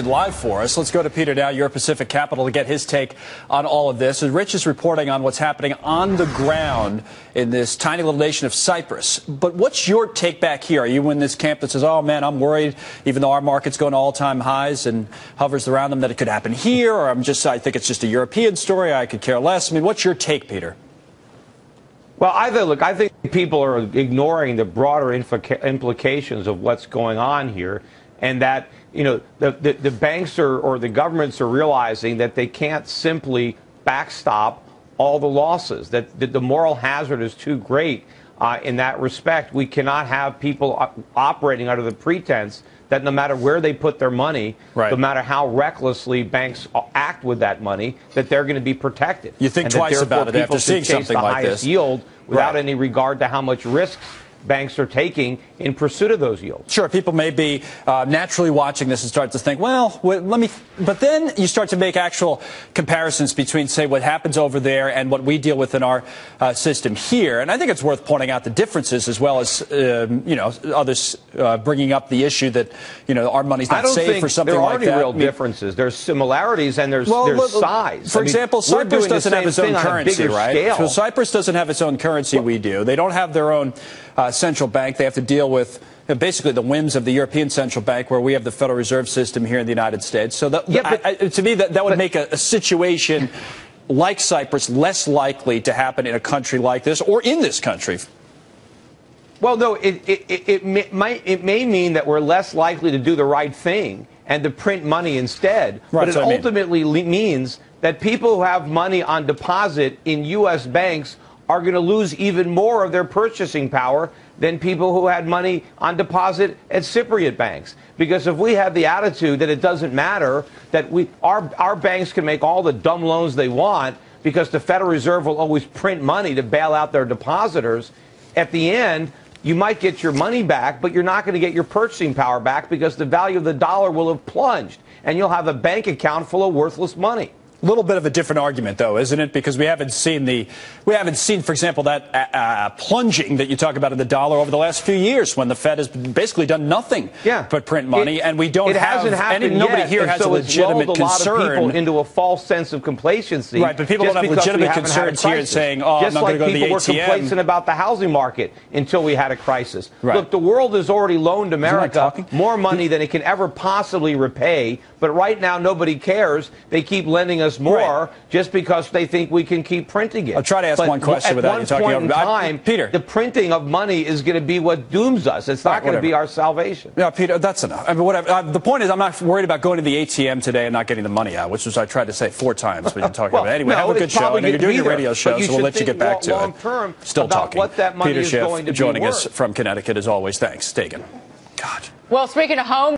live for us. Let's go to Peter now, your Pacific Capital, to get his take on all of this. Rich is reporting on what's happening on the ground in this tiny little nation of Cyprus. But what's your take back here? Are you in this camp that says, oh, man, I'm worried, even though our market's going to all-time highs and hovers around them, that it could happen here? Or I think it's just a European story. I could care less. I mean, what's your take, Peter? Well, I think people are ignoring the broader implications of what's going on here, and that, you know, the banks or the governments are realizing that they can't simply backstop all the losses, that the moral hazard is too great in that respect. We cannot have people operating under the pretense that no matter where they put their money, right, no matter how recklessly banks act with that money, that they're going to be protected. You think twice about it after seeing something like this. Yield without any regard to how much risks banks are taking in pursuit of those yields. Sure, people may be naturally watching this and start to think, well, but then you start to make actual comparisons between, say, what happens over there and what we deal with in our system here. And I think it's worth pointing out the differences, as well as, you know, others bringing up the issue that, you know, our money's not safe for something like that. There aren't real differences. There's similarities and there's size. For example, Cyprus doesn't have its own currency, right? So Cyprus doesn't have its own currency. We do. They don't have their own central bank. They have to deal with basically the whims of the European Central Bank, where we have the Federal Reserve System here in the United States. So to me, that would make a situation like Cyprus less likely to happen in a country like this, or in this country. Well, no, it may mean that we're less likely to do the right thing and to print money instead. Right, but it ultimately means that people who have money on deposit in U.S. banks are going to lose even more of their purchasing power than people who had money on deposit at Cypriot banks. Because if we have the attitude that it doesn't matter, that our banks can make all the dumb loans they want because the Federal Reserve will always print money to bail out their depositors, at the end, you might get your money back, but you're not going to get your purchasing power back because the value of the dollar will have plunged, and you'll have a bank account full of worthless money. A little bit of a different argument, though, isn't it? Because we haven't seen, for example, that plunging that you talk about in the dollar over the last few years, when the Fed has basically done nothing but print money, and we don't have nobody here has a legitimate concern. A lot of people into a false sense of complacency. Right, but people don't have legitimate concerns here saying, "Oh, I'm not going to go to the ATM." Just like people were complacent about the housing market until we had a crisis. Right. Look, the world has already loaned America more money than it can ever possibly repay, but right now nobody cares. They keep lending us more just because they think we can keep printing it. I'll try to ask one question without you talking over. Time, Peter, the printing of money is going to be what dooms us. It's not going to be our salvation. Yeah, Peter, that's enough. I mean, whatever. The point is, I'm not worried about going to the ATM today and not getting the money out, which was I tried to say 4 times when you're talking about it. Anyway, have a good show. You're doing your radio show, so we'll let you get back to it. Still talking. What that money Peter is Schiff going to be joining worth. us from Connecticut as always. Thanks, Stegan. God. Well, speaking of home.